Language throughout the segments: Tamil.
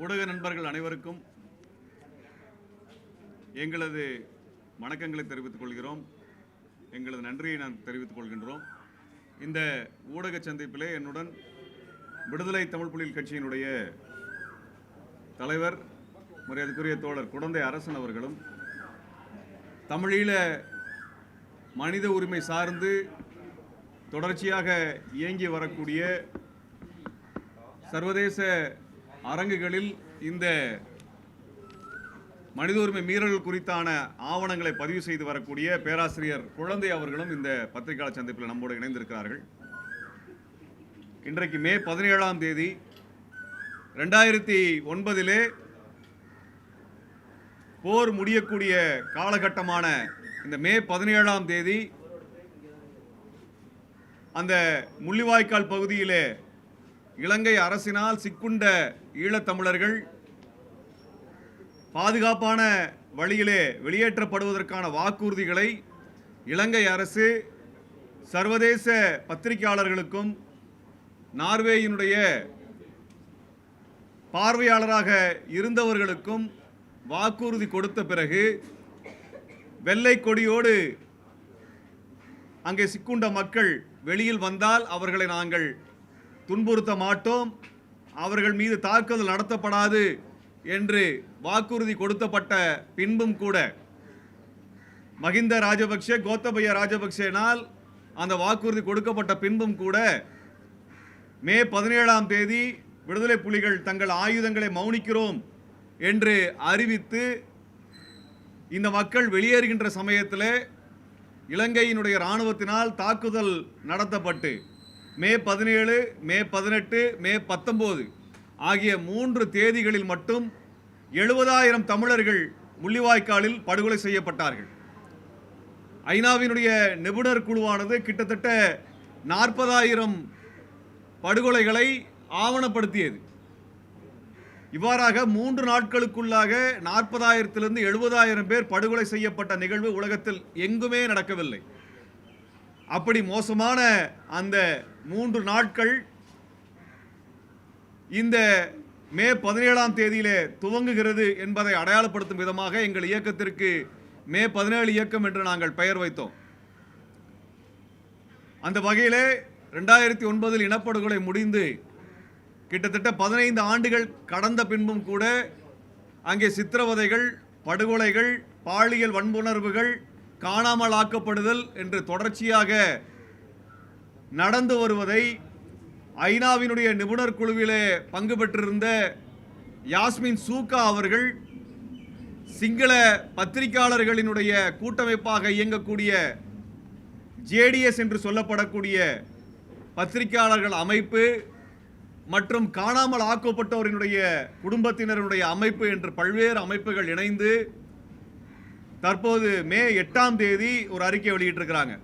ஊடக நண்பர்கள் அனைவருக்கும் எங்களது வணக்கங்களை தெரிவித்துக் கொள்கிறோம். எங்களது நன்றியை நான் தெரிவித்துக் கொள்கின்றோம். இந்த ஊடக சந்திப்பிலே என்னுடன் விடுதலை தமிழ் புலிகள் கட்சியினுடைய தலைவர் மரியாதைக்குரிய தோழர் குடந்தை அரசன் அவர்களும், தமிழீழ மனித உரிமை சார்ந்து தொடர்ச்சியாக இயங்கி வரக்கூடிய சர்வதேச அரங்குகளில் இந்த மனித உரிமை மீறல்கள் குறித்தான ஆவணங்களை பதிவு செய்து வரக்கூடிய பேராசிரியர் குழந்தை அவர்களும் இந்த பத்திரிகையாளர் சந்திப்பில் நம்மோடு இணைந்திருக்கிறார்கள். இன்றைக்கு மே 17ஆம் தேதி 2009 போர் முடியக்கூடிய காலகட்டமான இந்த மே 17ஆம் தேதி அந்த முள்ளிவாய்க்கால் பகுதியிலே இலங்கை அரசினால் சிக்குண்ட ஈழத்தமிழர்கள் பாதுகாப்பான வழியிலே வெளியேற்றப்படுவதற்கான வாக்குறுதிகளை இலங்கை அரசு சர்வதேச பத்திரிகையாளர்களுக்கும் நார்வேயினுடைய பார்வையாளராக இருந்தவர்களுக்கும் வாக்குறுதி கொடுத்த பிறகு வெள்ளை கொடியோடு அங்கே சிக்குண்ட மக்கள் வெளியில் வந்தால் அவர்களை நாங்கள் துன்புறுத்த மாட்டோம், அவர்கள் மீது தாக்குதல் நடத்தப்படாது என்று வாக்குறுதி கொடுக்கப்பட்ட பின்பும் கூட மஹிந்த ராஜபக்ஷ கோத்தபய ராஜபக்சேனால் அந்த வாக்குறுதி கொடுக்கப்பட்ட பின்பும் கூட மே 17ஆம் தேதி விடுதலை புலிகள் தங்கள் ஆயுதங்களை மௌனிக்கிறோம் என்று அறிவித்து இந்த மக்கள் வெளியேறுகின்ற சமயத்தில் இலங்கையினுடைய இராணுவத்தினால் தாக்குதல் நடத்தப்பட்டு மே 17, மே 18, மே 19 ஆகிய 3 தேதிகளில் மட்டும் 70,000 தமிழர்கள் முள்ளிவாய்க்காலில் படுகொலை செய்யப்பட்டார்கள். ஐநாவினுடைய நிபுணர் குழுவானது கிட்டத்தட்ட 40,000 படுகொலைகளை ஆவணப்படுத்தியது. இவ்வாறாக 3 நாட்களுக்குள்ளாக 40,000 70,000 பேர் படுகொலை செய்யப்பட்ட நிகழ்வு உலகத்தில் எங்குமே நடக்கவில்லை. அப்படி மோசமான அந்த 3 நாட்கள் இந்த மே 17ஆம் தேதியிலே துவங்குகிறது என்பதை அடையாளப்படுத்தும் விதமாக எங்கள் இயக்கத்திற்கு மே 17 இயக்கம் என்று நாங்கள் பெயர் வைத்தோம். அந்த வகையிலே 2009 இனப்படுகொலை முடிந்து கிட்டத்தட்ட 15 ஆண்டுகள் கடந்த பின்பும் கூட அங்கே சித்திரவதைகள், படுகொலைகள், பாலியல் வன்புணர்வுகள், காணாமல் ஆக்கப்படுதல் என்று தொடர்ச்சியாக நடந்து வருவதை ஐநாவினுடைய நிபுணர் குழுவிலே பங்கு பெற்றிருந்த யாஸ்மின் சூக்கா அவர்கள் சிங்கள பத்திரிகையாளர்களினுடைய கூட்டமைப்பாக இயங்கக்கூடிய ஜேடிஎஸ் என்று சொல்லப்படக்கூடிய பத்திரிகையாளர்கள் அமைப்பு மற்றும் காணாமல் ஆக்கப்பட்டவரினுடைய குடும்பத்தினருடைய அமைப்பு என்று பல்வேறு அமைப்புகள் இணைந்து தற்போது மே 8ஆம் தேதி ஒரு அறிக்கை வெளியிட்டிருக்கிறாங்க.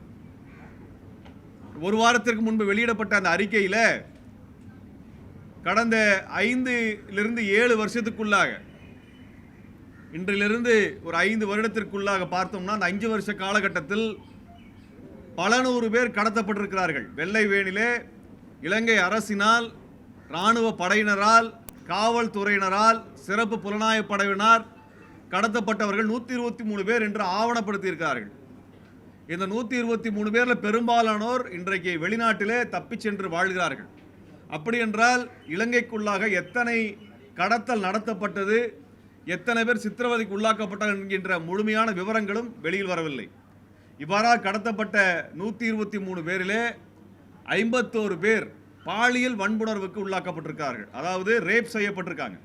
ஒரு வாரத்திற்கு முன்பு வெளியிடப்பட்ட அந்த அறிக்கையில் கடந்த 5-7 வருஷத்துக்குள்ளாக, இன்றிலிருந்து ஒரு 5 வருடத்திற்குள்ளாக பார்த்தோம்னா அந்த 5 வருஷ காலகட்டத்தில் பல நூறு பேர் கடத்தப்பட்டிருக்கிறார்கள். வெள்ளை வேணிலே இலங்கை அரசினால், இராணுவ படையினரால், காவல்துறையினரால், சிறப்பு புலனாய்வு படையினர் கடத்தப்பட்டவர்கள் 123 பேர் என்று ஆவணப்படுத்தியிருக்கிறார்கள். இந்த 123 பேரில் பெரும்பாலானோர் இன்றைக்கு வெளிநாட்டிலே தப்பிச் சென்று வாழ்கிறார்கள். அப்படி என்றால் இலங்கைக்குள்ளாக எத்தனை கடத்தல் நடத்தப்பட்டது, எத்தனை பேர் சித்திரவதைக்கு உள்ளாக்கப்பட்டார்கள் என்கின்ற முழுமையான விவரங்களும் வெளியில் வரவில்லை. இவ்வாறாக கடத்தப்பட்ட 123 பேரிலே 51 பேர் பாலியல் வன்புணர்வுக்கு உள்ளாக்கப்பட்டிருக்கார்கள். அதாவது ரேப் செய்யப்பட்டிருக்காங்க.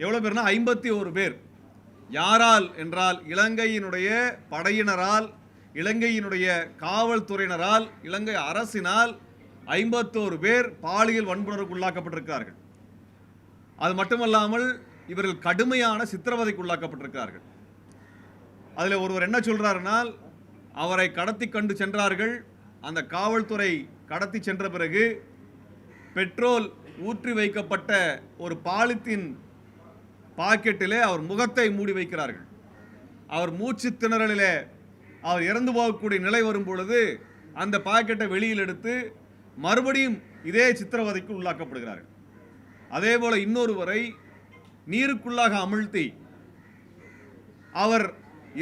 எவ்வளோ பேர்னா 51 பேர். யாரால் என்றால் இலங்கையினுடைய படையினரால், இலங்கையினுடைய காவல்துறையினரால், இலங்கை அரசினால் 51 பேர் பாலியல் வன்புணர்வுக்கு உள்ளாக்கப்பட்டிருக்கிறார்கள். அது மட்டுமல்லாமல் இவர்கள் கடுமையான சித்திரவதைக்கு உள்ளாக்கப்பட்டிருக்கிறார்கள். அதில் ஒருவர் என்ன சொல்றாருனால், அவரை கடத்தி கண்டு சென்றார்கள். அந்த காவல்துறை கடத்தி சென்ற பிறகு பெட்ரோல் ஊற்றி வைக்கப்பட்ட ஒரு பாலித்தீன் பாக்கெட்டிலே அவர் முகத்தை மூடி வைக்கிறார்கள். அவர் மூச்சு திணறலிலே அவர் இறந்து போகக்கூடிய நிலை வரும் பொழுது அந்த பாக்கெட்டை வெளியில் எடுத்து மறுபடியும் இதே சித்திரவதைக்கு உள்ளாக்கப்படுகிறார்கள். அதே போல இன்னொருவரை நீருக்குள்ளாக அமிழ்த்தி அவர்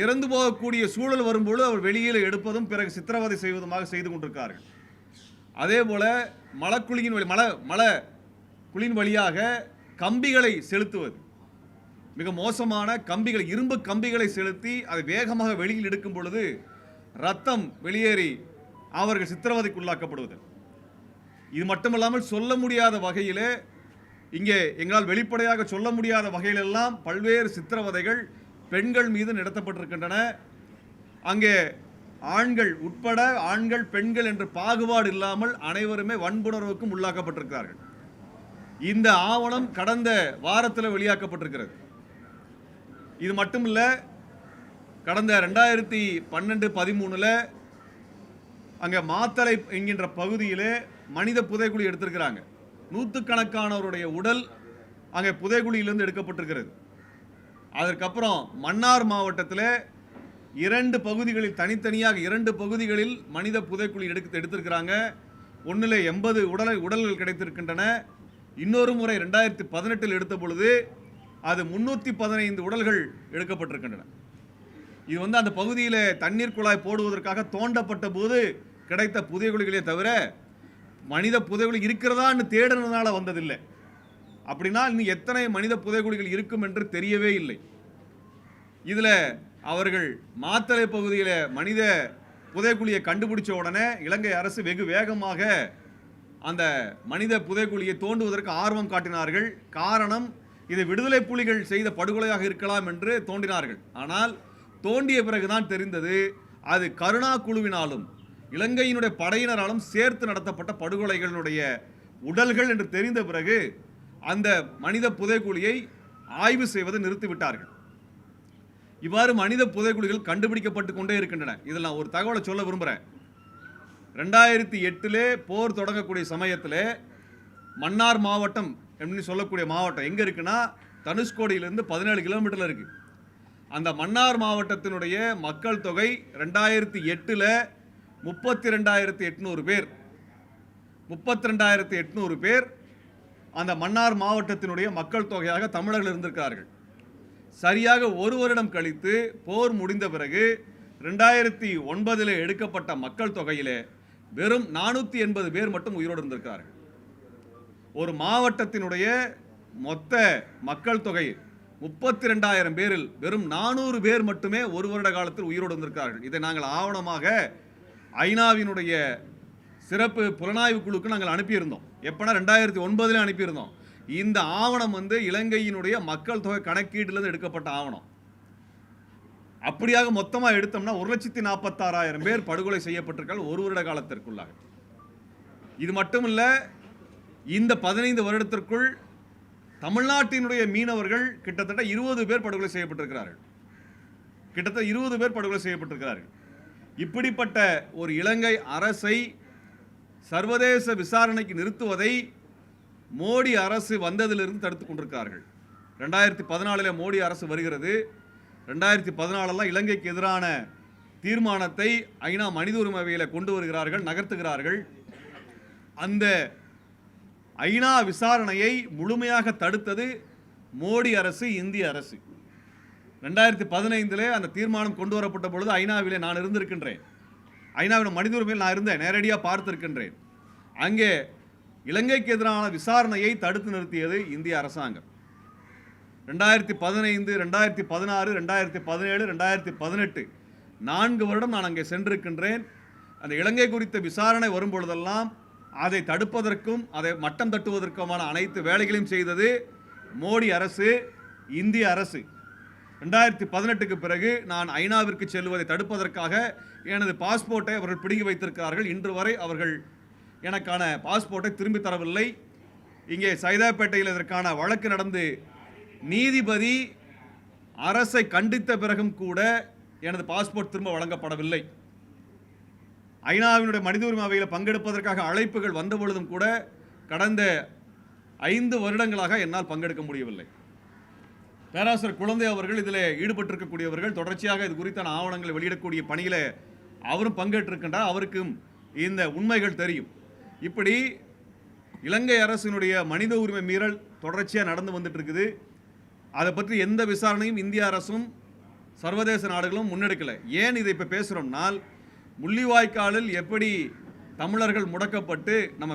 இறந்து போகக்கூடிய சூழல் வரும்பொழுது அவர் வெளியில் எடுப்பதும் பிறகு சித்திரவதை செய்வதுமாக செய்து கொண்டிருக்கிறார்கள். அதே போல மலை குழியின் வழியாக கம்பிகளை செலுத்துவது, மிக மோசமான கம்பிகளை, இரும்பு கம்பிகளை செலுத்தி அதை வேகமாக வெளியில் எடுக்கும் பொழுது ரத்தம் வெளியேறி அவர்கள் சித்திரவதைக்குள்ளாக்கப்படுவது. இது மட்டுமல்லாமல் சொல்ல முடியாத வகையிலே, இங்கே எங்களால் வெளிப்படையாக சொல்ல முடியாத வகையிலெல்லாம் பல்வேறு சித்திரவதைகள் பெண்கள் மீது நடத்தப்பட்டிருக்கின்றன. அங்கே ஆண்கள் உட்பட, ஆண்கள் பெண்கள் என்று பாகுபாடு இல்லாமல் அனைவருமே வன்புணர்வுக்கும் உள்ளாக்கப்பட்டிருக்கிறார்கள். இந்த ஆவணம் கடந்த வாரத்தில் வெளியாக்கப்பட்டிருக்கிறது. இது மட்டுமில்ல, கடந்த 2012-13 அங்கே மாத்தலை என்கின்ற பகுதியிலே மனித புதைக்குழி எடுத்திருக்கிறாங்க. நூற்றுக்கணக்கானவருடைய உடல் அங்கே புதைக்குழியிலிருந்து எடுக்கப்பட்டிருக்கிறது. அதற்கப்புறம் மன்னார் மாவட்டத்தில் 2 பகுதிகளில், தனித்தனியாக 2 பகுதிகளில் மனித புதைக்குழி எடுத்திருக்கிறாங்க. ஒன்றில் 80 உடல்கள் கிடைத்திருக்கின்றன. இன்னொரு முறை 2018 எடுத்த பொழுது அது 315 உடல்கள் எடுக்கப்பட்டிருக்கின்றன. இது அந்த பகுதியில் தண்ணீர் குழாய் போடுவதற்காக தோண்டப்பட்ட போது கிடைத்த புதைகுழிகளே தவிர மனித புதைகுழி இருக்கிறதான்னு தேடுறதுனால வந்ததில்லை. அப்படின்னா இன்னும் எத்தனை மனித புதைகுழிகள் இருக்கும் என்று தெரியவே இல்லை. இதில் அவர்கள் மாத்தலை பகுதியில் மனித புதைக்குழியை கண்டுபிடிச்ச உடனே இலங்கை அரசு வெகு வேகமாக அந்த மனித புதைக்குழியை தோண்டுவதற்கு ஆர்வம் காட்டினார்கள். காரணம், இது விடுதலை புலிகள் செய்த படுகொலையாக இருக்கலாம் என்று தோண்டினார்கள். ஆனால் தோண்டிய பிறகுதான் தெரிந்தது அது கருணா குழுவினாலும் இலங்கையினுடைய படையினராலும் சேர்த்து நடத்தப்பட்ட படுகொலைகளுடைய உடல்கள் என்று தெரிந்த பிறகு அந்த மனித புதைக்குழியை ஆய்வு செய்வதை நிறுத்திவிட்டார்கள். இவ்வாறு மனித புதைக்குழிகள் கண்டுபிடிக்கப்பட்டு கொண்டே இருக்கின்றன. இதில் நான் ஒரு தகவலை சொல்ல விரும்புகிறேன். 2008 போர் தொடங்கக்கூடிய சமயத்தில் மன்னார் மாவட்டம் அப்படின்னு சொல்லக்கூடிய மாவட்டம் எங்கே இருக்குன்னா, தனுஷ்கோடியிலிருந்து 17 கிலோமீட்டரில் இருக்குது. அந்த மன்னார் மாவட்டத்தினுடைய மக்கள் தொகை 2008 32,800 பேர். 32,800 பேர் அந்த மன்னார் மாவட்டத்தினுடைய மக்கள் தொகையாக தமிழர்கள் இருந்திருக்கிறார்கள். சரியாக ஒரு வருடம் கழித்து போர் முடிந்த பிறகு 2009 எடுக்கப்பட்ட மக்கள் தொகையிலே வெறும் 480 பேர் மட்டும் உயிரோடு இருந்திருக்கிறார்கள். ஒரு மாவட்டத்தினுடைய மொத்த மக்கள் தொகை 32,000 பேரில் வெறும் 400 பேர் மட்டுமே ஒரு வருட காலத்தில் உயிரோடு இருந்திருக்கிறார்கள். இதை நாங்கள் ஆவணமாக ஐநாவினுடைய சிறப்பு புலனாய்வு குழுக்கு நாங்கள் அனுப்பியிருந்தோம். எப்போனா 2009 அனுப்பியிருந்தோம். இந்த ஆவணம் இலங்கையினுடைய மக்கள் தொகை கணக்கீட்டிலிருந்து எடுக்கப்பட்ட ஆவணம். அப்படியாக மொத்தமாக எடுத்தோம்னா 1,46,000 பேர் படுகொலை செய்யப்பட்டிருக்கார்கள் ஒரு வருட காலத்திற்குள்ளாக. இது மட்டும் இல்லை, இந்த 15 வருடத்திற்குள் தமிழ்நாட்டினுடைய மீனவர்கள் கிட்டத்தட்ட 20 பேர் படுகொலை செய்யப்பட்டிருக்கிறார்கள். கிட்டத்தட்ட 20 பேர் படுகொலை செய்யப்பட்டிருக்கிறார்கள். இப்படிப்பட்ட ஒரு இலங்கை அரசை சர்வதேச விசாரணைக்கு நிறுத்துவதை மோடி அரசு வந்ததிலிருந்து தடுத்து கொண்டிருக்கிறார்கள். 2014 மோடி அரசு வருகிறது. 2014 இலங்கைக்கு எதிரான தீர்மானத்தை ஐநா மனித உரிமை அவையில் கொண்டு வருகிறார்கள், நகர்த்துகிறார்கள். அந்த ஐநா விசாரணையை முழுமையாக தடுத்தது மோடி அரசு, இந்திய அரசு. 2015 அந்த தீர்மானம் கொண்டு வரப்பட்ட பொழுது ஐநாவிலே நான் இருந்திருக்கின்றேன். ஐநாவின் மனித உரிமையில் நான் இருந்தேன், நேரடியாக பார்த்திருக்கின்றேன். அங்கே இலங்கைக்கு எதிரான விசாரணையை தடுத்து நிறுத்தியது இந்திய அரசாங்கம். 2015, 2016, 2017, 2018 4 வருடம் நான் அங்கே சென்றிருக்கின்றேன். அந்த இலங்கை குறித்த விசாரணை வரும்பொழுதெல்லாம் அதை தடுப்பதற்கும் அதை மட்டம் தட்டுவதற்குமான அனைத்து வேலைகளையும் செய்தது மோடி அரசு, இந்திய அரசு. 2018க்கு பிறகு நான் ஐநாவிற்கு செல்வதை தடுப்பதற்காக எனது பாஸ்போர்ட்டை அவர்கள் பிடுங்கி வைத்திருக்கிறார்கள். இன்று வரை அவர்கள் எனக்கான பாஸ்போர்ட்டை திரும்பி தரவில்லை. இங்கே சைதாப்பேட்டையில் இதற்கான வழக்கு நடந்து நீதிபதி அரசை கண்டித்த பிறகும் கூட எனது பாஸ்போர்ட் திரும்ப வழங்கப்படவில்லை. ஐநாவினுடைய மனித உரிமை அவையில் பங்கெடுப்பதற்காக அழைப்புகள் வந்த பொழுதும் கூட கடந்த 5 வருடங்களாக என்னால் பங்கெடுக்க முடியவில்லை. பேராசிரியர் குழந்தை அவர்கள் இதில் ஈடுபட்டிருக்கக்கூடியவர்கள், தொடர்ச்சியாக இது குறித்தான ஆவணங்களை வெளியிடக்கூடிய பணியில் அவரும் பங்கேற்றிருக்கின்றார். அவருக்கும் இந்த உண்மைகள் தெரியும். இப்படி இலங்கை அரசினுடைய மனித உரிமை மீறல் தொடர்ச்சியாக நடந்து வந்துட்டு இருக்குது. அதை பற்றி எந்த விசாரணையும் இந்திய அரசும் சர்வதேச நாடுகளும் முன்னெடுக்கலை. ஏன் இதை இப்போ பேசுகிறோம்னால், முள்ளிவாய்க்காலில் எப்படி தமிழர்கள் முடக்கப்பட்டு நம்ம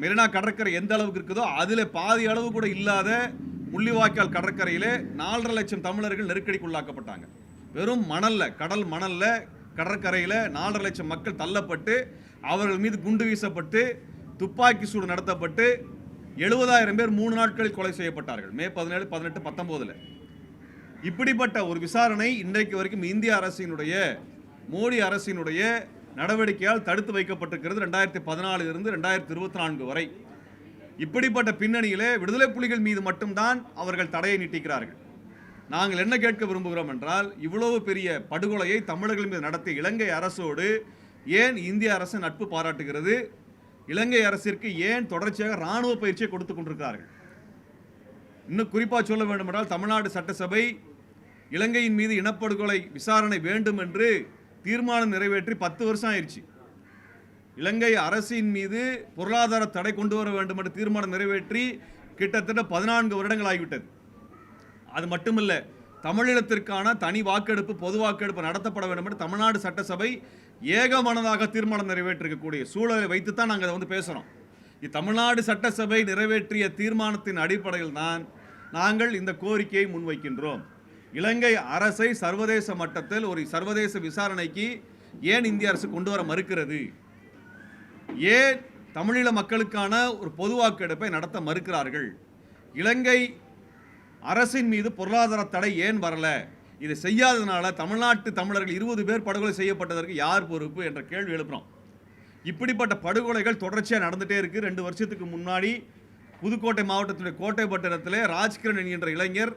மெரினா கடற்கரை எந்த அளவுக்கு இருக்குதோ அதில் பாதி அளவு கூட இல்லாத முள்ளிவாய்க்கால் கடற்கரையிலே 4.5 லட்சம் தமிழர்கள் நெருக்கடிக்குள்ளாக்கப்பட்டாங்க. வெறும் மணலில், கடல் மணலில், கடற்கரையில் 4.5 லட்சம் மக்கள் தள்ளப்பட்டு அவர்கள் மீது குண்டு வீசப்பட்டு துப்பாக்கி சூடு நடத்தப்பட்டு 70,000 பேர் 3 நாட்களில் கொலை செய்யப்பட்டார்கள். மே 17, 18, 19. இப்படிப்பட்ட ஒரு விசாரணை இன்றைக்கு வரைக்கும் இந்திய அரசினுடைய, மோடி அரசினுடைய நடவடிக்கையால் தடுத்து வைக்கப்பட்டிருக்கிறது 2014 இருந்து 2024 வரை. இப்படிப்பட்ட பின்னணியிலே விடுதலை புலிகள் மீது மட்டும்தான் அவர்கள் தடையை நீட்டிக்கிறார்கள். நாங்கள் என்ன கேட்க விரும்புகிறோம் என்றால், இவ்வளவு பெரிய படுகொலையை தமிழர்கள் மீது நடத்திய இலங்கை அரசோடு ஏன் இந்திய அரசு நட்பு பாராட்டுகிறது? இலங்கை அரசிற்கு ஏன் தொடர்ச்சியாக இராணுவ பயிற்சியை கொடுத்து கொண்டிருக்கிறார்கள்? இன்னும் குறிப்பாக சொல்ல வேண்டும் என்றால், தமிழ்நாடு சட்டசபை இலங்கையின் மீது இனப்படுகொலை விசாரணை வேண்டும் என்று தீர்மானம் நிறைவேற்றி 10 வருஷம் ஆயிடுச்சு. இலங்கை அரசின் மீது பொருளாதார தடை கொண்டு வர வேண்டும் என்று தீர்மானம் நிறைவேற்றி கிட்டத்தட்ட 14 வருடங்கள் ஆகிவிட்டது. அது மட்டுமல்ல, தமிழீழத்திற்கான தனி வாக்கெடுப்பு, பொது வாக்கெடுப்பு நடத்தப்பட வேண்டும் என்று தமிழ்நாடு சட்டசபை ஏகமனதாக தீர்மானம் நிறைவேற்றிருக்கக்கூடிய சூழலை வைத்து தான் நாங்கள் அதை பேசுகிறோம். தமிழ்நாடு சட்டசபை நிறைவேற்றிய தீர்மானத்தின் அடிப்படையில் தான் நாங்கள் இந்த கோரிக்கையை முன்வைக்கின்றோம். இலங்கை அரசை சர்வதேச மட்டத்தில் ஒரு சர்வதேச விசாரணைக்கு ஏன் இந்திய அரசு கொண்டு வர மறுக்கிறது? ஏன் தமிழீழ மக்களுக்கான ஒரு பொது வாக்கெடுப்பை நடத்த மறுக்கிறார்கள்? இலங்கை அரசின் மீது பொருளாதார தடை ஏன் வரல? இதை செய்யாததுனால தமிழ்நாட்டு தமிழர்கள் 20 பேர் படுகொலை செய்யப்பட்டதற்கு யார் பொறுப்பு என்ற கேள்வி எழுப்புறோம். இப்படிப்பட்ட படுகொலைகள் தொடர்ச்சியாக நடந்துகிட்டே இருக்குது. 2 வருஷத்துக்கு முன்னாடி புதுக்கோட்டை மாவட்டத்தினுடைய கோட்டைப்பட்டினத்திலே ராஜ்கிரண் என்கின்ற இளைஞர்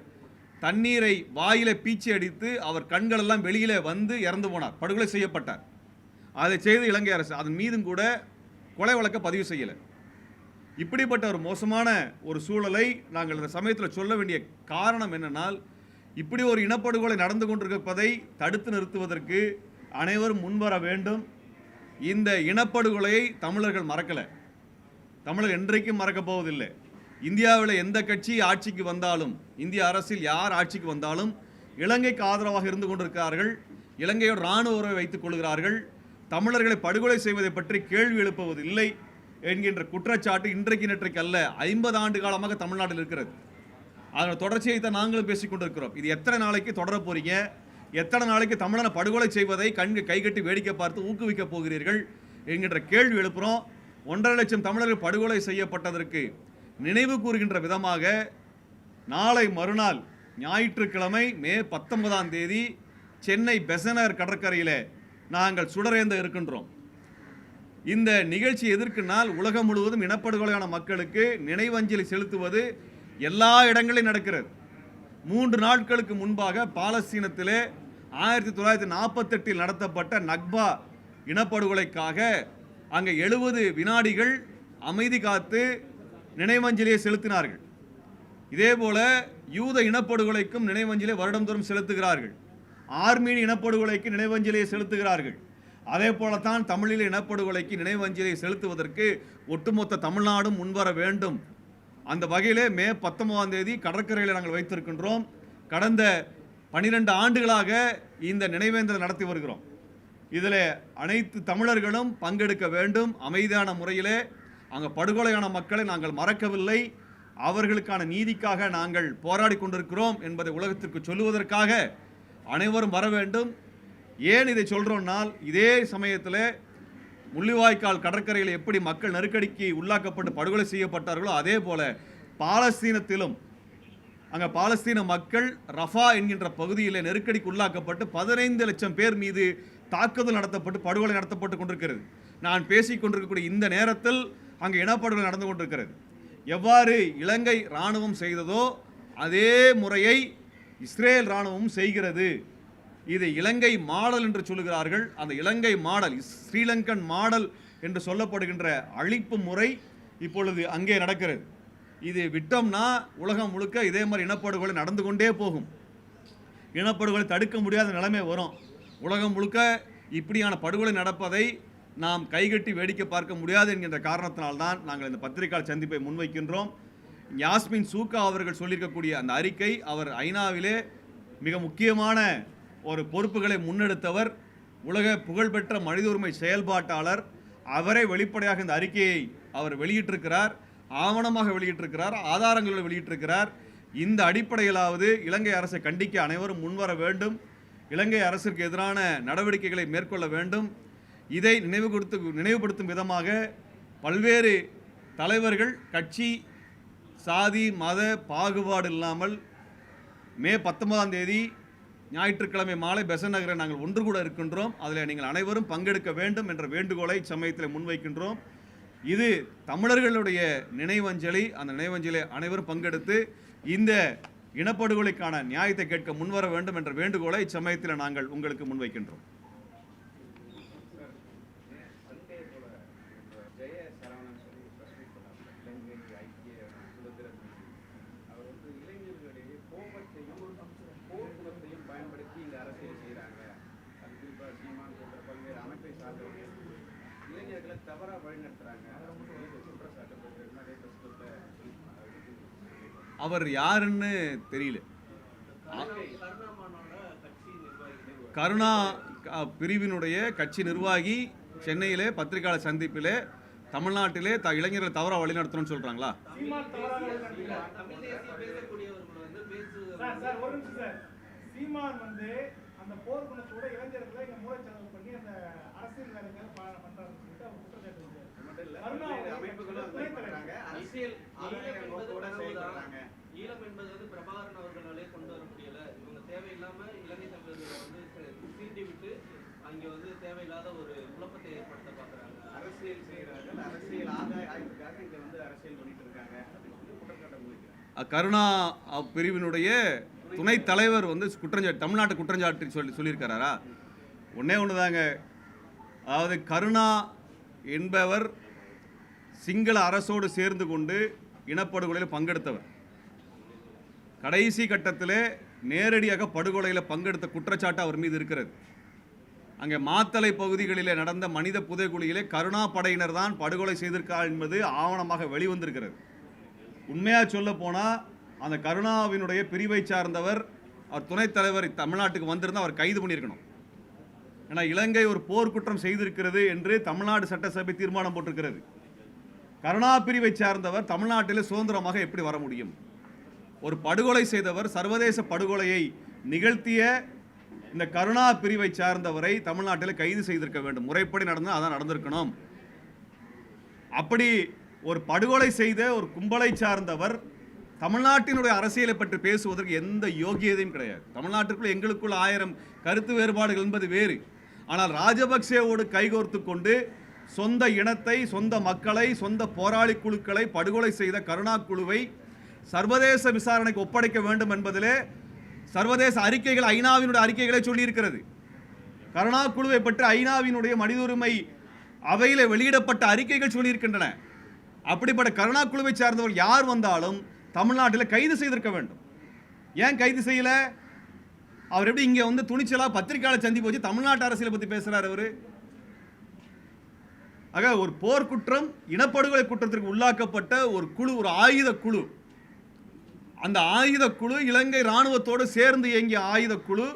தண்ணீரை வாயில பீச்சி அடித்து அவர் கண்களெல்லாம் வெளியிலே வந்து இறந்து போனார், படுகொலை செய்யப்பட்டார். அதை செய்து இலங்கை அரசு அதன் மீதும் கூட கொலை வழக்க பதிவு செய்யலை. இப்படிப்பட்ட ஒரு மோசமான ஒரு சூழலை நாங்கள் இந்த சமயத்தில் சொல்ல வேண்டிய காரணம் என்னென்னால், இப்படி ஒரு இனப்படுகொலை நடந்து கொண்டிருப்பதை தடுத்து நிறுத்துவதற்கு அனைவரும் முன்வர வேண்டும். இந்த இனப்படுகொலையை தமிழர்கள் மறக்கலை, தமிழர் என்றைக்கும் மறக்கப் போவதில்லை. இந்தியாவில் எந்த கட்சி ஆட்சிக்கு வந்தாலும், இந்திய அரசில் யார் ஆட்சிக்கு வந்தாலும் இலங்கைக்கு ஆதரவாக இருந்து கொண்டிருக்கிறார்கள். இலங்கையோட இராணுவ உறவை வைத்துக் கொள்கிறார்கள். தமிழர்களை படுகொலை செய்வதை பற்றி கேள்வி எழுப்புவதில்லை என்கின்ற குற்றச்சாட்டு இன்றைக்கு நேற்றைக்கு அல்ல, 50 ஆண்டு காலமாக தமிழ்நாட்டில் இருக்கிறது. அதன் தொடர்ச்சியை தான் நாங்களும் பேசிக் கொண்டிருக்கிறோம். இது எத்தனை நாளைக்கு தொடர போறீங்க? எத்தனை நாளைக்கு தமிழனை படுகொலை செய்வதை கைகட்டி வேடிக்கை பார்த்து ஊக்குவிக்க போகிறீர்கள் என்கின்ற கேள்வி எழுப்புகிறோம். 1.5 லட்சம் தமிழர்கள் படுகொலை செய்யப்பட்டதற்கு நினைவு கூறுகின்ற விதமாக நாளை மறுநாள் ஞாயிற்றுக்கிழமை மே 19ஆம் தேதி சென்னை பெசனர் கடற்கரையில் நாங்கள் சுடரேந்த இருக்கின்றோம். இந்த நிகழ்ச்சி எதற்குனால், உலகம் முழுவதும் இனப்படுகொலையான மக்களுக்கு நினைவஞ்சலி செலுத்துவது எல்லா இடங்களிலும் நடக்கிறது. 3 நாட்களுக்கு முன்பாக பாலஸ்தீனத்திலே 1948 நடத்தப்பட்ட நக்பா இனப்படுகொலைக்காக அங்கே 70 வினாடிகள் அமைதி காத்து நினைவஞ்சலியை செலுத்தினார்கள். இதேபோல யூத இனப்படுகொலைக்கும் நினைவஞ்சலியை வருடந்தோறும் செலுத்துகிறார்கள். ஆர்மீனிய இனப்படுகொலைக்கு நினைவஞ்சலியை செலுத்துகிறார்கள். அதே போலத்தான் தமிழீழ இனப்படுகொலைக்கு நினைவஞ்சலியை செலுத்துவதற்கு ஒட்டுமொத்த தமிழ்நாடும் முன்வர வேண்டும். அந்த வகையிலே மே 19ஆம் தேதி கடற்கரையில் நாங்கள் வைத்திருக்கின்றோம். கடந்த 12 ஆண்டுகளாக இந்த நினைவேந்தல் நடத்தி வருகிறோம். இதில் அனைத்து தமிழர்களும் பங்கெடுக்க வேண்டும். அமைதியான முறையிலே அங்கே படுகொலையான மக்களை நாங்கள் மறக்கவில்லை, அவர்களுக்கான நீதிக்காக நாங்கள் போராடி கொண்டிருக்கிறோம் என்பதை உலகத்திற்கு சொல்லுவதற்காக அனைவரும் வர வேண்டும். ஏன் இதை சொல்கிறோம்னால், இதே சமயத்தில் முள்ளிவாய்க்கால் கடற்கரையில் எப்படி மக்கள் நெருக்கடிக்கு உள்ளாக்கப்பட்டு படுகொலை செய்யப்பட்டார்களோ அதே போல பாலஸ்தீனத்திலும் அங்கே பாலஸ்தீன மக்கள் ரஃபா என்கின்ற பகுதியில் நெருக்கடிக்கு உள்ளாக்கப்பட்டு 15 லட்சம் பேர் மீது தாக்குதல் நடத்தப்பட்டு படுகொலை நடத்தப்பட்டு கொண்டிருக்கிறது. நான் பேசிக் கொண்டிருக்கக்கூடிய இந்த நேரத்தில் அங்கே இனப்படுகொலை நடந்து கொண்டிருக்கிறது. எவ்வாறு இலங்கை இராணுவம் செய்ததோ அதே முறையை இஸ்ரேல் இராணுவம் செய்கிறது. இது இலங்கை மாடல் என்று சொல்லுகிறார்கள். அந்த இலங்கை மாடல், ஸ்ரீலங்கன் மாடல் என்று சொல்லப்படுகின்ற அழிப்பு முறை இப்பொழுது அங்கே நடக்கிறது. இது விட்டோம்னா உலகம் முழுக்க இதே மாதிரி இனப்படுகொலை நடந்து கொண்டே போகும். இனப்படுகொலை தடுக்க முடியாத நிலைமை வரும். உலகம் முழுக்க இப்படியான படுகொலை நடப்பதை நாம் கைகட்டி வேடிக்கை பார்க்க முடியாது என்கின்ற காரணத்தினால்தான் நாங்கள் இந்த பத்திரிகையாளர் சந்திப்பை முன்வைக்கின்றோம். யாஸ்மின் சூக்கா அவர்கள் சொல்லியிருக்கக்கூடிய அந்த அறிக்கை, அவர் ஐநாவிலே மிக முக்கியமான ஒரு பொறுப்புகளை முன்னெடுத்தவர், உலக புகழ்பெற்ற மனித உரிமை செயல்பாட்டாளர். அவரை வெளிப்படையாக இந்த அறிக்கையை அவர் வெளியிட்டிருக்கிறார், ஆவணமாக வெளியிட்டிருக்கிறார், ஆதாரங்களை வெளியிட்டிருக்கிறார். இந்த அடிப்படையிலாவது இலங்கை அரசை கண்டிக்க அனைவரும் முன்வர வேண்டும், இலங்கை அரசிற்கு எதிரான நடவடிக்கைகளை மேற்கொள்ள வேண்டும். இதை நினைவுபடுத்தும் விதமாக பல்வேறு தலைவர்கள் கட்சி சாதி மத பாகுபாடு இல்லாமல் மே 19ஆம் தேதி ஞாயிற்றுக்கிழமை மாலை பெசன்ட் நகரில் நாங்கள் ஒன்று கூட இருக்கின்றோம். அதில் நீங்கள் அனைவரும் பங்கெடுக்க வேண்டும் என்ற வேண்டுகோளை சமயத்தில் முன்வைக்கின்றோம். இது தமிழர்களுடைய நினைவஞ்சலி. அந்த நினைவஞ்சலி அனைவரும் பங்கெடுத்து இந்த இனப்படுகொலைக்கான நியாயத்தை கேட்க முன்வர வேண்டும் என்ற வேண்டுகோளை இச்சமயத்தில் நாங்கள் உங்களுக்கு முன்வைக்கின்றோம். அவர் யாருன்னு தெரியல. கருணா பிரிவினுடைய கட்சி நிர்வாகி சென்னையிலே பத்திரிகையாளர் சந்திப்பிலே தமிழ்நாட்டிலே இளைஞர்களை தவறாக வழிநடத்தணும்னு சொல்றாங்களா? அந்த போர்க்குணத்தோட இளைஞர்களை இங்க மூலச்செலவு பண்ணி அந்த அரசியல் வேலைகளை பண்றாங்கன்னு சொல்லிட்டு அவங்க குற்றச்சாட்டு ஈழம் என்பது வந்து பிரபாகரன் அவர்களாலே கொண்டு வர முடியல. இவங்க தேவையில்லாம இலங்கை தமிழர்களை வந்து சீண்டி விட்டு அங்கே வந்து தேவையில்லாத ஒரு குழப்பத்தை ஏற்படுத்த பாக்குறாங்க, அரசியல் செய்யறாங்க, அரசியல் ஆதாயத்துக்காக இங்க வந்து அரசியல் பண்ணிட்டு இருக்காங்க அப்படின்னு சொல்லி குற்றச்சாட்டு முன்வைக்கிறாங்க. கருணா பிரிவினுடைய துணைத் தலைவர் வந்து தமிழ்நாட்டு குற்றஞ்சாட்டு சொல்லியிருக்கிறாரா? ஒன்னே ஒண்ணுதாங்க. அதாவது கருணா என்பவர் சிங்கள அரசோடு சேர்ந்து கொண்டு இனப்படுகொலையில் பங்கெடுத்தவர். கடைசி கட்டத்திலே நேரடியாக படுகொலையில் பங்கெடுத்த குற்றச்சாட்டு அவர் மீது இருக்கிறது. அங்கே மாத்தளை பகுதிகளிலே நடந்த மனித புதைகுழியிலே கருணா படையினர் தான் படுகொலை செய்திருக்கார் என்பது ஆவணமாக வெளிவந்திருக்கிறது. உண்மையாக சொல்ல போனால் அந்த கருணாவினுடைய பிரிவை சார்ந்தவர், அவர் துணைத் தலைவர் தமிழ்நாட்டுக்கு வந்திருந்தால் அவர் கைது பண்ணியிருக்கணும். ஏன்னா இலங்கை ஒரு போர்க்குற்றம் செய்திருக்கிறது என்று தமிழ்நாடு சட்டசபை தீர்மானம் போட்டிருக்கிறது. கருணா பிரிவை சார்ந்தவர் தமிழ்நாட்டில் சுதந்திரமாக எப்படி வர முடியும்? ஒரு படுகொலை செய்தவர், சர்வதேச படுகொலையை நிகழ்த்திய இந்த கருணா பிரிவை சார்ந்தவரை தமிழ்நாட்டில் கைது செய்திருக்க வேண்டும். முறைப்படி நடந்தால் அதான் நடந்திருக்கணும். அப்படி ஒரு படுகொலை செய்த ஒரு கும்பலை சார்ந்தவர் தமிழ்நாட்டினுடைய அரசியலை பற்றி பேசுவதற்கு எந்த யோகியதையும் கிடையாது. தமிழ்நாட்டுக்குள் எங்களுக்குள் 1000 கருத்து வேறுபாடுகள் என்பது வேறு. ஆனால் ராஜபக்சேவோடு கைகோர்த்து கொண்டு சொந்த இனத்தை, சொந்த மக்களை, சொந்த போராளி குழுக்களை படுகொலை செய்த கருணா குழுவை சர்வதேச விசாரணைக்கு ஒப்படைக்க வேண்டும் என்பதிலே சர்வதேச அறிக்கைகள், ஐநாவினுடைய அறிக்கைகளை சொல்லியிருக்கிறது. கருணா குழுவை பற்றி ஐநாவினுடைய மனித உரிமை அவையில் வெளியிடப்பட்ட அறிக்கைகள் சொல்லியிருக்கின்றன. அப்படிப்பட்ட கருணா குழுவை சார்ந்தவர் யார் வந்தாலும் தமிழ்நாட்டில் கைது செய்திருக்க வேண்டும். ஏன் கைது செய்யல? அவர் எப்படி இங்கே வந்து துணிச்சலா பத்திரிகையாளர் சந்திப்பு வச்சு தமிழ்நாட்டு அரசியலை பற்றி பேசுறாரு அவரு? ஆக ஒரு போர்க்குற்றம், இனப்படுகொலை குற்றத்திற்கு உள்ளாக்கப்பட்ட ஒரு குழு, ஒரு ஆயுத குழு. அந்த ஆயுத குழு இலங்கை இராணுவத்தோடு சேர்ந்து இயங்கிய ஆயுத குழு.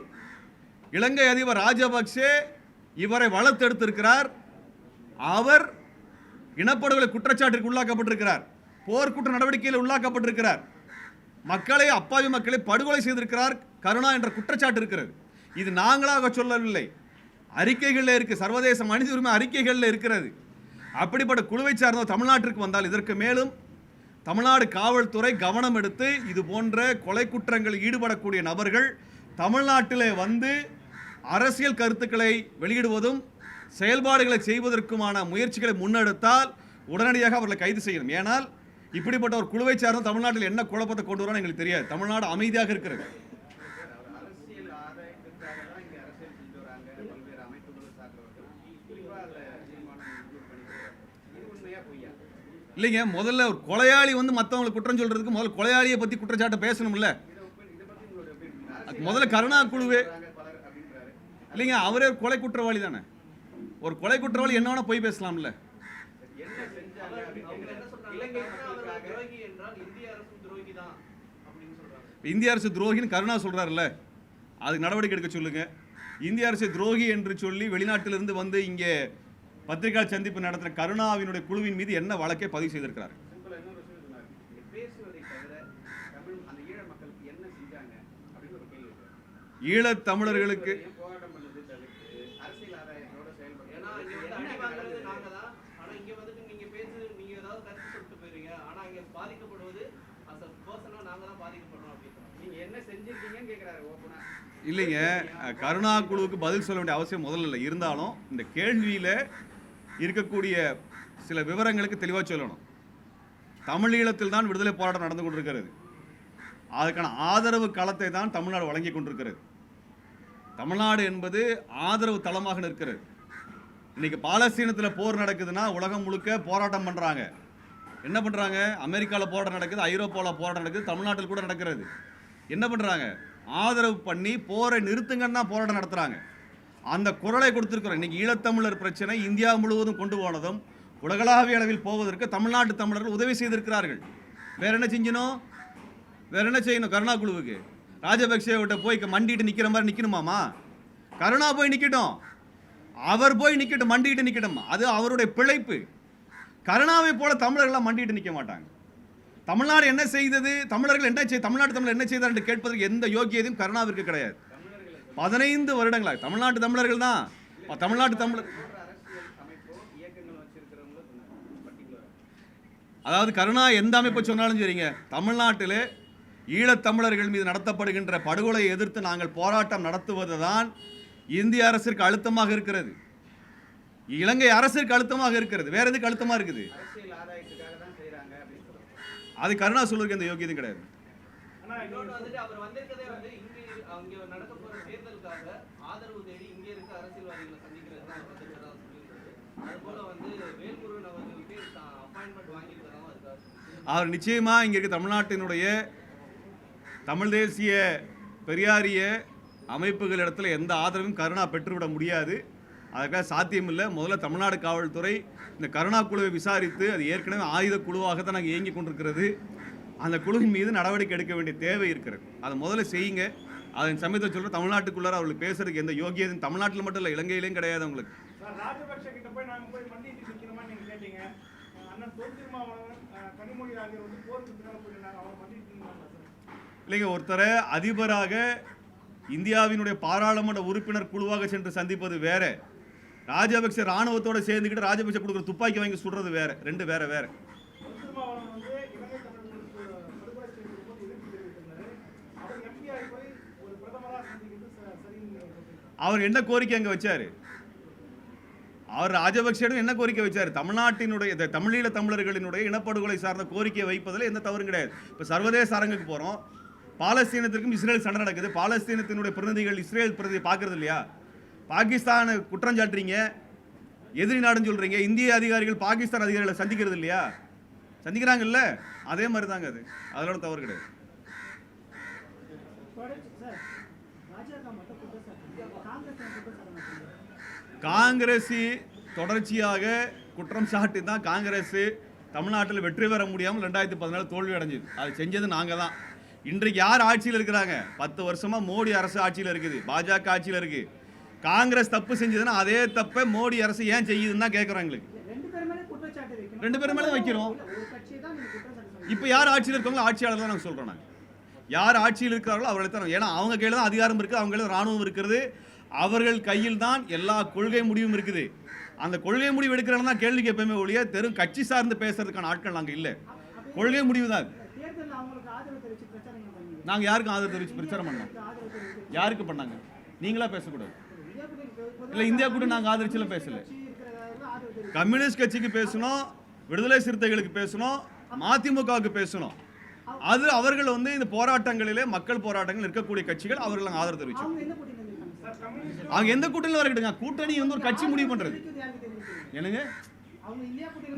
இலங்கை அதிபர் ராஜபக்சே இவரை வளர்த்தெடுத்திருக்கிறார். அவர் இனப்படுகொலை குற்றச்சாட்டிற்கு உள்ளாக்கப்பட்டிருக்கிறார், போர்க்குற்ற நடவடிக்கையில் உள்ளாக்கப்பட்டிருக்கிறார், மக்களை, அப்பாவி மக்களை படுகொலை செய்திருக்கிறார். கருணா என்ற குற்றச்சாட்டு இருக்கிறது. இது நாங்களாக சொல்லவில்லை, அறிக்கைகளில் இருக்கு, சர்வதேச மனித உரிமை அறிக்கைகளில் இருக்கிறது. அப்படிப்பட்ட குழுவை சார்ந்த தமிழ்நாட்டிற்கு வந்தால் இதற்கு மேலும் தமிழ்நாடு காவல்துறை கவனம் எடுத்து இது போன்ற கொலை குற்றங்களில் ஈடுபடக்கூடிய நபர்கள் தமிழ்நாட்டிலே வந்து அரசியல் கருத்துக்களை வெளியிடுவதும் செயல்பாடுகளை செய்வதற்குமான முயற்சிகளை முன்னெடுத்தால் உடனடியாக அவர்களை கைது செய்யணும். ஏனால் இப்படிப்பட்ட ஒரு குழுவை சார்ந்த தமிழ்நாட்டில் என்ன குழப்பத்தை கொண்டு வரோன்னு எங்களுக்கு தெரியாது. தமிழ்நாடு அமைதியாக இருக்கிறது. இல்லைங்க, முதல்ல ஒரு கொலையாளி வந்து மற்றவங்களுக்கு குற்றம் சொல்றதுக்கு முதல்ல கொலையாளியை பற்றி குற்றச்சாட்டை பேசணும்ல. முதல்ல கருணா குழுவே இல்லைங்க, அவரே ஒரு கொலை குற்றவாளி தானே. ஒரு கொலை குற்றவாளி என்ன வேணா போய் பேசலாம்ல. இலங்கை இந்திய அரசு துரோகின்னு கருணா சொல்றாருல்ல, அதுக்கு நடவடிக்கை எடுக்க சொல்லுங்க. இந்திய அரசு துரோகி என்று சொல்லி வெளிநாட்டிலிருந்து வந்து இங்கே பத்திரிகை சந்திப்பு நடத்துகிற கருணாவினுடைய குழுவின் மீது என்ன வழக்கை பதிவு செய்திருக்கிறார்? பேசுவதை தவிர தமிழ் அந்த ஈழ மக்களுக்கு என்ன செஞ்சாங்க அப்படின்னு ஒரு கேள்வி இருக்கு. ஈழத் தமிழர்களுக்கு போராட்டம் பண்ணது தவிர்த்து அரசியல் ஆதாயத்தோட செயல்படும். ஏன்னா இங்க வந்து அடி வாங்குறது நாங்க தான். ஆனா இங்க வந்துட்டு நீங்க நீங்க ஏதாவது கருத்து சொல்லிட்டு போயிருவீங்க. ஆனா இங்க பாதிக்கப்படுவது அஸ் அ பர்சனா நாங்க தான் பாதிக்கப்படுறோம் அப்படின்னு. நீங்க என்ன செஞ்சிருக்கீங்கன்னு கேக்குறாரு ஓபனா. இல்லைங்க, கருணா குழுவுக்கு பதில் சொல்ல வேண்டிய அவசியம் முதல்ல இல்லை. இருந்தாலும் இந்த கேள்வியில் இருக்கக்கூடிய சில விவரங்களுக்கு தெளிவாக சொல்லணும். தமிழீழத்தில் தான் விடுதலை போராட்டம் நடந்து கொண்டிருக்கிறது. அதுக்கான ஆதரவு களத்தை தான் தமிழ்நாடு வழங்கி கொண்டிருக்கிறது. தமிழ்நாடு என்பது ஆதரவு தளமாக இருக்கிறது. இன்னைக்கு பாலஸ்தீனத்தில் போர் நடக்குதுன்னா உலகம் முழுக்க போராட்டம் பண்ணுறாங்க. என்ன பண்ணுறாங்க? அமெரிக்காவில் போராட்டம் நடக்குது, ஐரோப்பாவில் போராட்டம் நடக்குது, தமிழ்நாட்டில் கூட நடக்கிறது. என்ன பண்ணுறாங்க? ஆதரவு பண்ணி போரை நிறுத்துங்கன்னா போராட்டம் நடத்துகிறாங்க. அந்த குரலை கொடுத்துருக்குறோம். இன்றைக்கி ஈழத்தமிழர் பிரச்சனை இந்தியா முழுவதும் கொண்டு போனதும் உலகளாவிய அளவில் போவதற்கு தமிழ்நாட்டு தமிழர்கள் உதவி செய்திருக்கிறார்கள். வேற என்ன செஞ்சணும்? வேற என்ன செய்யணும்? கருணா குழுவுக்கு ராஜபக்சேவிட்ட போய் மண்டிட்டு நிற்கிற மாதிரி நிற்கணுமாமா? கருணா போய் நிற்கட்டும், அவர் போய் நிற்கட்டும், மண்டிட்டு நிற்கட்டும். அது அவருடைய பிழைப்பு. கருணாவை போல தமிழர்கள்லாம் மண்டிட்டு நிற்க மாட்டாங்க. தமிழ்நாடு என்ன செய்தது, தமிழர்கள் என்ன தமிழ்நாட்டு தமிழர் என்ன செய்தார் என்று கேட்பதற்கு எந்த யோகியதையும் கருணாவிற்கு கிடையாது. 15 வருடங்களாக தமிழ்நாட்டு தமிழர்கள் தான். தமிழ்நாட்டு தமிழர் அதாவது கருணா எந்த அமைப்பை சொன்னாலும் சரிங்க, தமிழ்நாட்டிலே ஈழத்தமிழர்கள் மீது நடத்தப்படுகின்ற படுகொலையை எதிர்த்து நாங்கள் போராட்டம் நடத்துவது தான் இந்திய அரசிற்கு அழுத்தமாக இருக்கிறது, இலங்கை அரசிற்கு அழுத்தமாக இருக்கிறது. வேற எதுக்கு அழுத்தமா இருக்குது? அது கருணா சொல்றதுக்கு எந்த யோகியதும் கிடையாது. அவர் வந்திருக்கதே வந்து அங்க நடக்க போற தேர்தலுக்காக ஆதரவு தேடி இங்க இருக்க அரசியல்வாதிகளை சந்திக்கிறது தான் அவர் வந்திருக்கதா சொல்லியிருக்காரு. அது போல வந்து வேல்முருகன் அவர்களுக்கு அப்பாயின்மெண்ட் வாங்கியிருக்கதா இருக்காரு. அவர் நிச்சயமா இங்க இருக்க தமிழ்நாட்டினுடைய தமிழ் தேசிய பெரியாரிய அமைப்புகள் இடத்துல எந்த ஆதரவும் கருணா பெற்றுவிட முடியாது. அதுக்காக சாத்தியம் இல்லை. முதல்ல தமிழ்நாடு காவல்துறை இந்த கருணா குழுவை விசாரித்து, அது ஏற்கனவே ஆயுத குழுவாக தான் நாங்கள் இயங்கி கொண்டிருக்கிறது, அந்த குழுவின் மீது நடவடிக்கை எடுக்க வேண்டிய தேவை இருக்கிறது. அதை முதல்ல செய்யுங்க. அதன் சமயத்தை சொல்கிற தமிழ்நாட்டுக்குள்ளார அவங்களுக்கு பேசுறதுக்கு எந்த யோகியதும் தமிழ்நாட்டில் மட்டும் இல்லை, இலங்கையிலையும் கிடையாது. அவங்களுக்கு ராஜபக்ஷ கிட்ட போய் நாங்கள் போய் மண்டிட்டு நிற்கிறோமா நீங்க கேட்டீங்க. அண்ணன் தொல்திருமாவளவன் கனிமொழி ஆகியோர் வந்து போருக்கு பின்னால் போயிருந்தாங்க, அவங்க மண்டிட்டு இல்லைங்க. ஒருத்தரை அதிபராக இந்தியாவினுடைய பாராளுமன்ற உறுப்பினர் குழுவாக சென்று சந்திப்பது வேற, ராஜபக்ச ராணுவத்தோட சேர்ந்துக்கிட்டு ராஜபக்ச கொடுக்குற துப்பாக்கி வாங்கி சுடுறது வேற. ரெண்டு வேற வேற. அவர் என்ன கோரிக்கை அங்கே வச்சாரு? அவர் ராஜபக்சேடும் என்ன கோரிக்கை வச்சாரு? தமிழ்நாட்டினுடைய தமிழீழ தமிழர்களினுடைய இனப்படுகொலை சார்ந்த கோரிக்கையை வைப்பதில் எந்த தவறும் கிடையாது. இப்போ சர்வதேச அரங்குக்கு போகிறோம், பாலஸ்தீனத்திற்கும் இஸ்ரேல் சண்டை நடக்குது, பாலஸ்தீனத்தினுடைய பிரதிநிதிகள் இஸ்ரேல் பிரதிநிதி பார்க்கறது இல்லையா? பாகிஸ்தானை குற்றம் சாட்டுறீங்க, எதிரி நாடுன்னு சொல்றீங்க. இந்திய அதிகாரிகள் பாகிஸ்தான் அதிகாரிகளை சந்திக்கிறது இல்லையா? சந்திக்கிறாங்கல்ல, அதே மாதிரி தாங்க அது. அதோட தவறு கிடையாது. காங்கிரஸ் தொடர்ச்சியாக குற்றம் சாட்டி தான் காங்கிரஸ் தமிழ்நாட்டில் வெற்றி பெற முடியாமல் 2014 தோல்வி அடைஞ்சது. அது செஞ்சது நாங்கள் தான். இன்றைக்கு யார் ஆட்சியில் இருக்கிறாங்க? 10 வருஷமா மோடி அரசு ஆட்சியில் இருக்குது, பாஜக ஆட்சியில் இருக்கு. காங்கிரஸ் தப்பு செஞ்சதுன்னா அதே தப்பை மோடி அரசு ஏன் செய்யுதுன்னு தான் கேட்குறோம். எங்களுக்கு ரெண்டு பேரும் மேலே வைக்கிறோம். இப்போ யார் ஆட்சியில் இருக்காங்களோ ஆட்சியாளர் தான் நாங்கள் சொல்கிறோம். நாங்கள் யார் ஆட்சியில் இருக்கிறார்களோ அவர்களை தான். ஏன்னா அவங்க கையில் தான் அதிகாரம் இருக்குது, அவங்க கையில் ராணுவம் இருக்கிறது, அவர்கள் கையில் தான் எல்லா கொள்கை முடிவும் இருக்குது. அந்த கொள்கை முடிவு எடுக்கிறவங்க தான் கேள்வி கேட்போமே ஒழிய தெரும் கட்சி சார்ந்து பேசுறதுக்கான ஆட்கள் நாங்கள் இல்லை. கொள்கை முடிவு தான். நாங்கள் யாருக்கும் ஆதரவு தெரிவித்து பிரச்சாரம் பண்ணோம்? யாருக்கு பண்ணாங்க? நீங்களா பேசக்கூடாது. இல்லை, இந்தியா கூட நாங்கள் ஆதரிச்சுலாம் பேசல. கம்யூனிஸ்ட் கட்சிக்கு பேசணும், விடுதலை சிறுத்தைகளுக்கு பேசணும், மதிமுகவுக்கு பேசணும். அது அவர்கள் வந்து இந்த போராட்டங்களிலே மக்கள் போராட்டங்கள் இருக்கக்கூடிய கட்சிகள், அவர்கள் நாங்கள் ஆதரவு தெரிவிச்சோம். அவங்க எந்த கூட்டணியில் வரக்கிட்டுங்க? கூட்டணி வந்து ஒரு கட்சி முடிவு பண்றது. என்னங்க,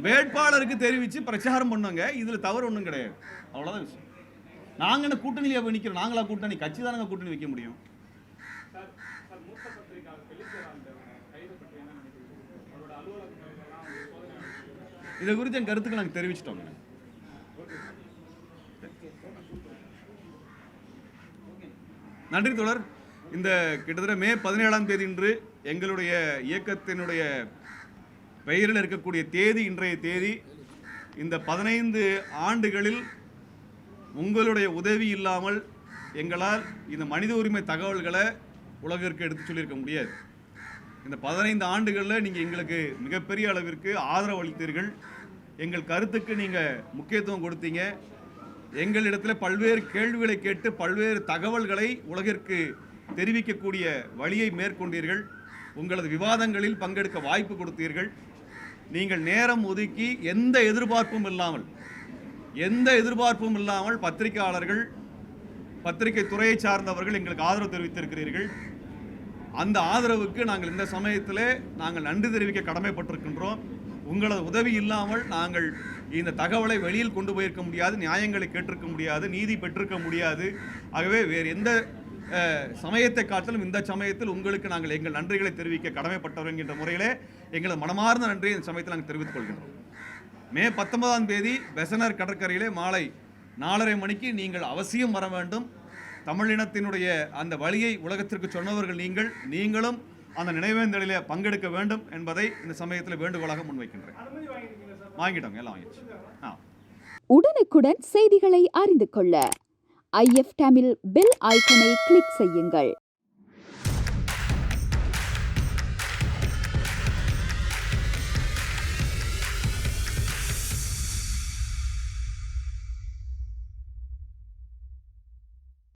வேட்பாளருக்கு தெரிவித்து பிரச்சாரம் பண்ணுவாங்க, இதுல தவறு ஒன்றும் கிடையாது. அவ்வளோதான் விஷயம். நாங்கள் என்ன கூட்டணியில போய் நிற்கிறோம்? நாங்களா கூட்டணி? கட்சி தானங்க கூட்டணி வைக்க முடியும். இதை குறித்து என் கருத்துக்கள் நாங்கள் தெரிவிச்சிட்டோங்க. நன்றி தோழர். இந்த கிட்டத்தட்ட மே 17ஆம் தேதி இன்று எங்களுடைய இயக்கத்தினுடைய பெயரில் இருக்கக்கூடிய தேதி இன்றைய தேதி. இந்த 15 ஆண்டுகளில் உங்களுடைய உதவி இல்லாமல் எங்களால் இந்த மனித உரிமை தகவல்களை உலகிற்கு எடுத்து சொல்லியிருக்க முடியாது. இந்த 15 ஆண்டுகளில் நீங்கள் எங்களுக்கு மிகப்பெரிய அளவிற்கு ஆதரவு அளித்தீர்கள். எங்கள் கருத்துக்கு நீங்கள் முக்கியத்துவம் கொடுத்தீங்க. எங்களிடத்தில் பல்வேறு கேள்விகளை கேட்டு பல்வேறு தகவல்களை உலகிற்கு தெரிவிக்கக்கூடிய வழியை மேற்கொண்டீர்கள். உங்களது விவாதங்களில் பங்கெடுக்க வாய்ப்பு கொடுத்தீர்கள். நீங்கள் நேரம் ஒதுக்கி எந்த எதிர்பார்ப்பும் இல்லாமல் பத்திரிகையாளர்கள், பத்திரிகை துறையை சார்ந்தவர்கள் எங்களுக்கு ஆதரவு தெரிவித்திருக்கிறீர்கள். அந்த ஆதரவுக்கு நாங்கள் இந்த சமயத்தில் நாங்கள் நன்றி தெரிவிக்க கடமைப்பட்டிருக்கின்றோம். உங்களது உதவி இல்லாமல் நாங்கள் இந்த தகவலை வெளியில் கொண்டு போயிருக்க முடியாது, நியாயங்களை கேட்டிருக்க முடியாது, நீதி பெற்றிருக்க முடியாது. ஆகவே வேறு எந்த சமயத்தை காட்டிலும் இந்த சமயத்தில் உங்களுக்கு நாங்கள் எங்கள் நன்றிகளை தெரிவிக்க கடமைப்பட்டவர் என்கின்ற முறையிலே எங்களது மனமார்ந்த நன்றியை இந்த சமயத்தில் நாங்கள் தெரிவித்துக் கொள்கின்றோம். மே 19ஆம் தேதி பெசனர் கடற்கரையிலே மாலை 4:30 மணிக்கு நீங்கள் அவசியம் வர வேண்டும். தமிழினத்தினுடைய அந்த வழியை உலகத்திற்கு சொன்னவர்கள் நீங்களும் அந்த நினைவேந்தலிலே பங்கெடுக்க வேண்டும் என்பதை இந்த சமயத்தில் வேண்டுகோளாக முன்வைக்கின்றேன். வாங்கிட்டோங்க, எல்லாம் வாங்கிடுச்சு. உடனுக்குடன் செய்திகளை அறிந்து கொள்ள IF தமிழ் பெல் ஐக்கனை கிளிக் செய்யுங்கள்.